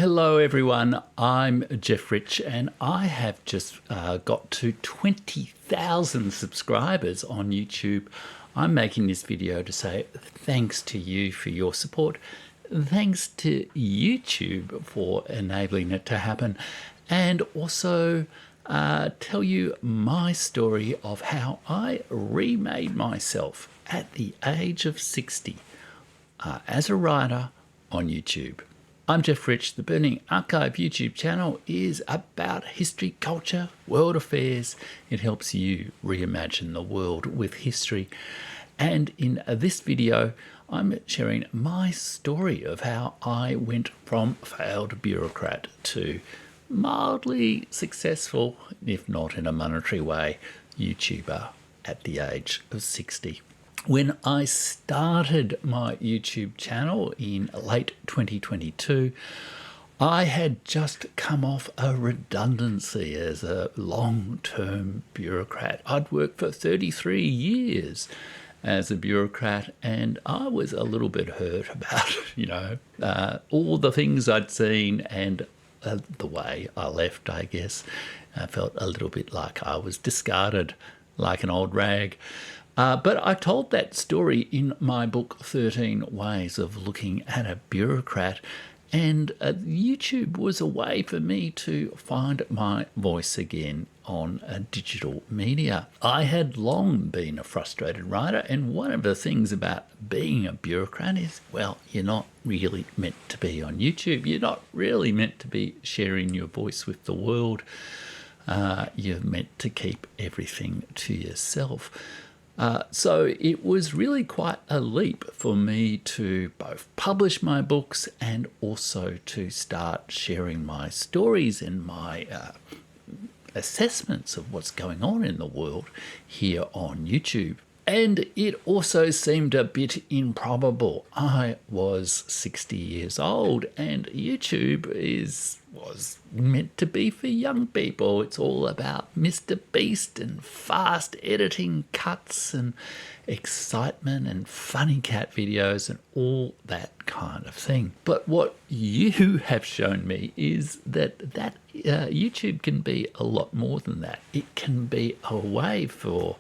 Hello everyone, I'm Jeff Rich and I have just got to 20,000 subscribers on YouTube. I'm making this video to say thanks to you for your support, thanks to YouTube for enabling it to happen, and also tell you my story of how I remade myself at the age of 60 as a writer on YouTube. I'm Jeff Rich. The Burning Archive YouTube channel is about history, culture, world affairs. It helps you reimagine the world with history. And in this video, I'm sharing my story of how I went from failed bureaucrat to mildly successful, if not in a monetary way, YouTuber at the age of 60. When I started my YouTube channel in late 2022, I had just come off a redundancy as a long-term bureaucrat. I'd worked for 33 years as a bureaucrat, and I was a little bit hurt about, all the things I'd seen and the way I left, I guess. I felt a little bit like I was discarded like an old rag. But I told that story in my book, 13 Ways of Looking at a Bureaucrat, and YouTube was a way for me to find my voice again on digital media. I had long been a frustrated writer, and one of the things about being a bureaucrat is, well, you're not really meant to be on YouTube. You're not really meant to be sharing your voice with the world. You're meant to keep everything to yourself. So it was really quite a leap for me to both publish my books and also to start sharing my stories and my assessments of what's going on in the world here on YouTube. And it also seemed a bit improbable. I was 60 years old and YouTube was meant to be for young people. It's all about Mr. Beast and fast editing cuts and excitement and funny cat videos and all that kind of thing. But what you have shown me is that YouTube can be a lot more than that. It can be a way for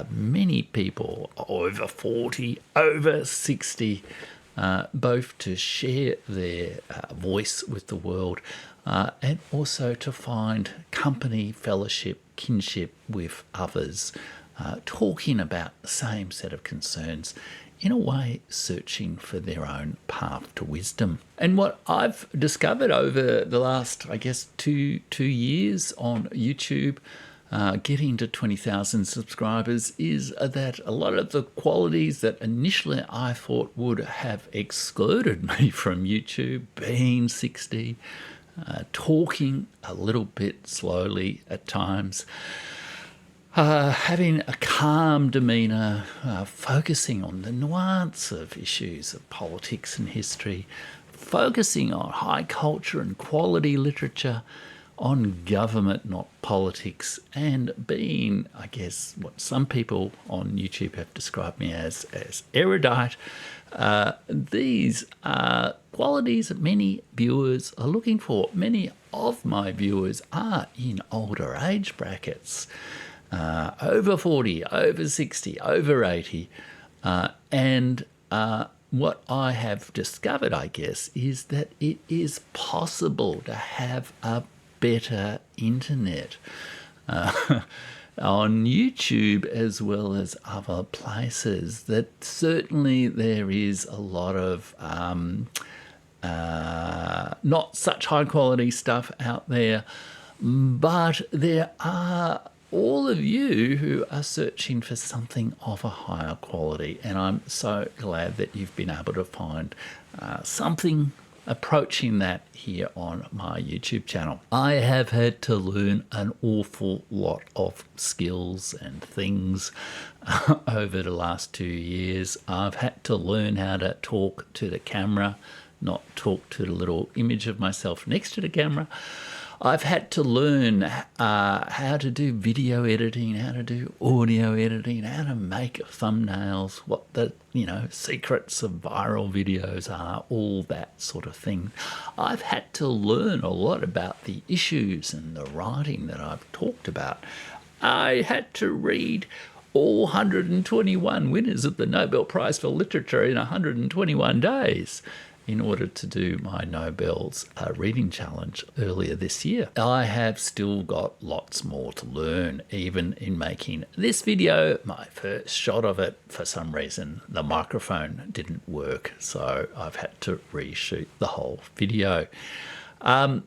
many people over 40, over 60, both to share their voice with the world and also to find company, fellowship, kinship with others, talking about the same set of concerns, in a way searching for their own path to wisdom. And what I've discovered over the last, I guess, two years on YouTube, getting to 20,000 subscribers, is that a lot of the qualities that initially I thought would have excluded me from YouTube, being 60, talking a little bit slowly at times, having a calm demeanour, focusing on the nuance of issues of politics and history, focusing on high culture and quality literature, on government, not politics, and being, I guess, what some people on YouTube have described me as erudite. These are qualities that many viewers are looking for. Many of my viewers are in older age brackets, over 40, over 60, over 80, and what I have discovered, I guess, is that it is possible to have a better internet on YouTube as well as other places. That certainly there is a lot of not such high quality stuff out there, but there are all of you who are searching for something of a higher quality, and I'm so glad that you've been able to find something approaching that here on my YouTube channel. I have had to learn an awful lot of skills and things over the last 2 years. I've had to learn how to talk to the camera, not talk to the little image of myself next to the camera. I've had to learn how to do video editing, how to do audio editing, how to make thumbnails, what the secrets of viral videos are, all that sort of thing. I've had to learn a lot about the issues and the writing that I've talked about. I had to read all 121 winners of the Nobel Prize for Literature in 121 days in order to do my Nobel's reading challenge earlier this year. I have still got lots more to learn, even in making this video. My first shot of it, for some reason, the microphone didn't work, so I've had to reshoot the whole video. I'm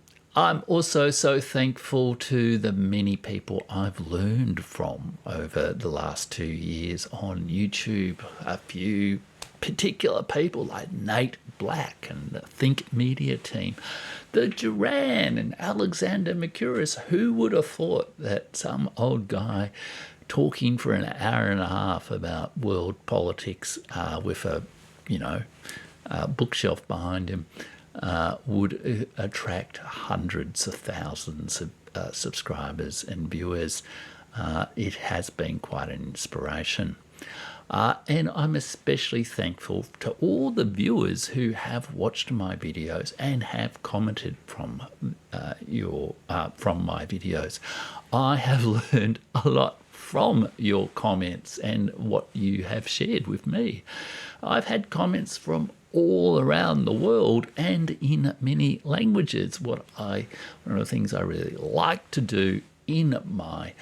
also so thankful to the many people I've learned from over the last 2 years on YouTube. A few particular people like Nate Black and the Think Media team, the Duran and Alexander Mercouris. Who would have thought that some old guy talking for an hour and a half about world politics with a bookshelf behind him would attract hundreds of thousands of subscribers and viewers. It has been quite an inspiration. And I'm especially thankful to all the viewers who have watched my videos and have commented from my videos. I have learned a lot from your comments and what you have shared with me. I've had comments from all around the world and in many languages. One of the things I really like to do in my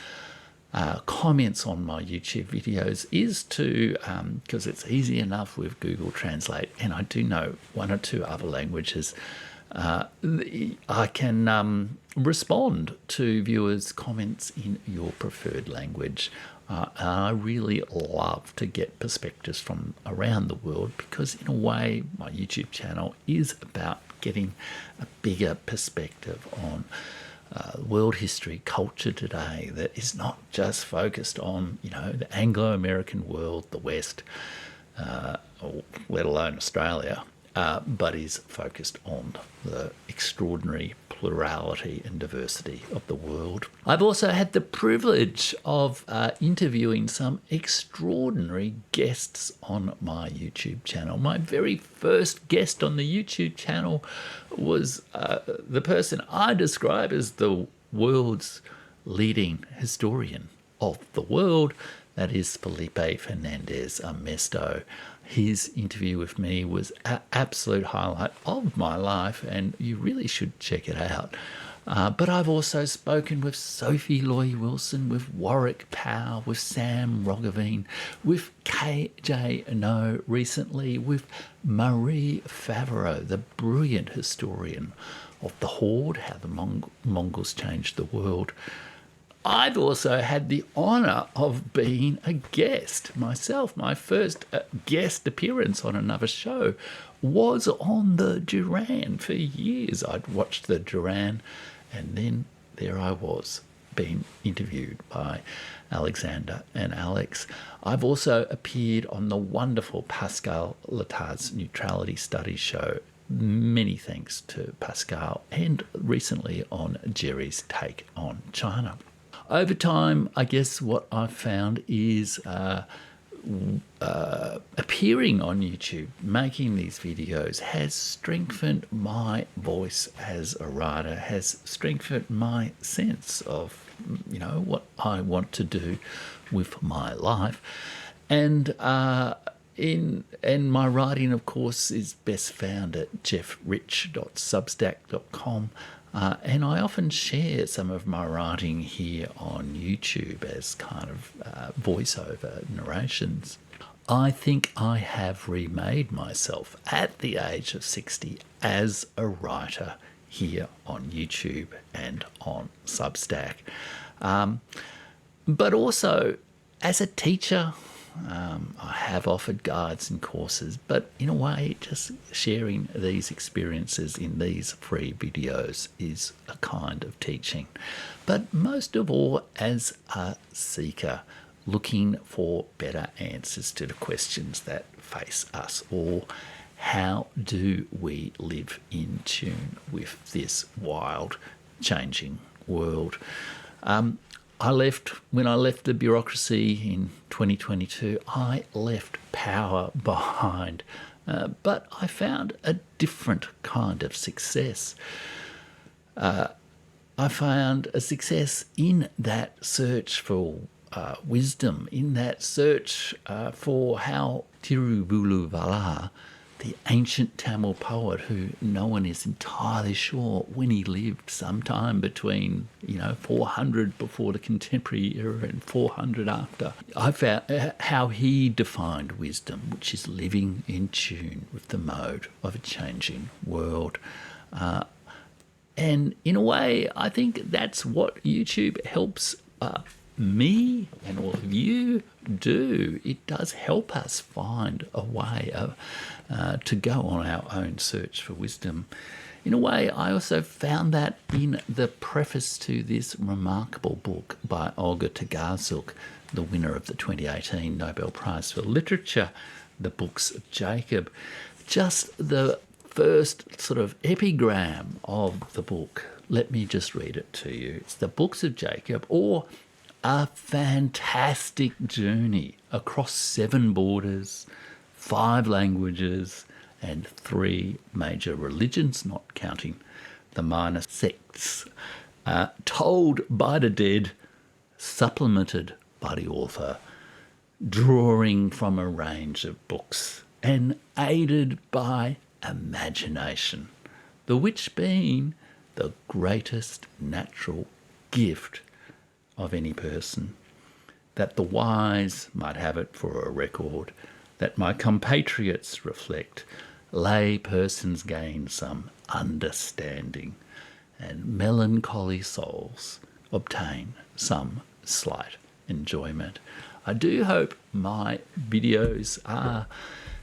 comments on my YouTube videos is to, because it's easy enough with Google Translate, and I do know one or two other languages, I can respond to viewers' comments in your preferred language. I really love to get perspectives from around the world, because in a way my YouTube channel is about getting a bigger perspective on world history, culture today, that is not just focused on the Anglo-American world, the West, or let alone Australia, but is focused on the extraordinary plurality and diversity of the world. I've also had the privilege of interviewing some extraordinary guests on my YouTube channel. My very first guest on the YouTube channel was the person I describe as the world's leading historian of the world. That is Felipe Fernandez Mesto. His interview with me was an absolute highlight of my life, and you really should check it out. But I've also spoken with Sophie Loy-Wilson, with Warwick Powell, with Sam Roggeveen, with KJ No recently, with Marie Favreau, the brilliant historian of the Horde, how the Mongols changed the world. I've also had the honour of being a guest myself. My first guest appearance on another show was on the Duran. For years I'd watched the Duran, and then there I was being interviewed by Alexander and Alex. I've also appeared on the wonderful Pascal Letard's Neutrality Studies show. Many thanks to Pascal, and recently on Jerry's Take on China. Over time, I guess what I've found is appearing on YouTube, making these videos, has strengthened my voice as a writer, has strengthened my sense of, what I want to do with my life. And my writing, of course, is best found at jeffrich.substack.com. And I often share some of my writing here on YouTube as kind of voiceover narrations. I think I have remade myself at the age of 60 as a writer here on YouTube and on Substack. But also as a teacher. I have offered guides and courses, but in a way, just sharing these experiences in these free videos is a kind of teaching. But most of all, as a seeker, looking for better answers to the questions that face us all. how do we live in tune with this wild, changing world? When I left the bureaucracy in 2022, I left power behind, but I found a different kind of success. I found a success in that search for wisdom, in that search for how Tiruvuluvala, the ancient Tamil poet who no one is entirely sure when he lived, sometime between 400 before the contemporary era and 400 after. I found how he defined wisdom, which is living in tune with the mode of a changing world. And in a way, I think that's what YouTube helps me and all of you do. It does help us find a way to go on our own search for wisdom. In a way, I also found that in the preface to this remarkable book by Olga Tokarczuk, the winner of the 2018 Nobel Prize for Literature, The Books of Jacob. Just the first sort of epigram of the book. Let me just read it to you. It's The Books of Jacob, or a fantastic journey across 7 borders, 5 languages, and 3 major religions, not counting the minor sects, told by the dead, supplemented by the author, drawing from a range of books, and aided by imagination, the which being the greatest natural gift of any person, that the wise might have it for a record, that my compatriots reflect, lay persons gain some understanding, and melancholy souls obtain some slight enjoyment. I do hope my videos are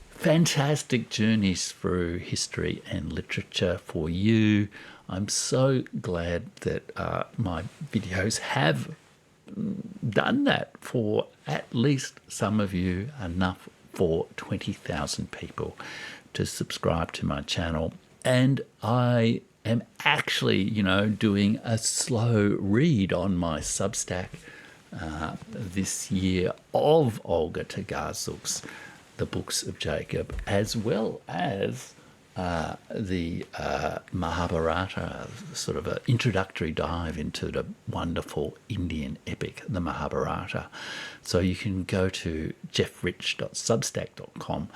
fantastic journeys through history and literature for you. I'm so glad that my videos have done that for at least some of you, enough for 20,000 people to subscribe to my channel. And I am actually, doing a slow read on my Substack this year of Olga Tokarczuk's The Books of Jacob, as well as the Mahabharata, sort of an introductory dive into the wonderful Indian epic, the Mahabharata. So you can go to jeffrich.substack.com,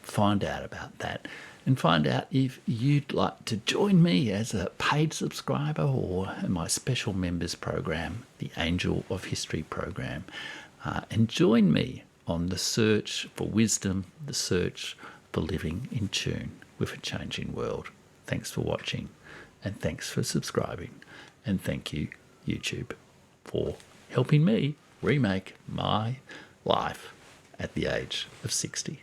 find out about that, and find out if you'd like to join me as a paid subscriber or in my special members program, the Angel of History program, and join me on the search for wisdom, the search for living in tune with a changing world. Thanks for watching, and thanks for subscribing, and thank you, YouTube, for helping me remake my life at the age of 60.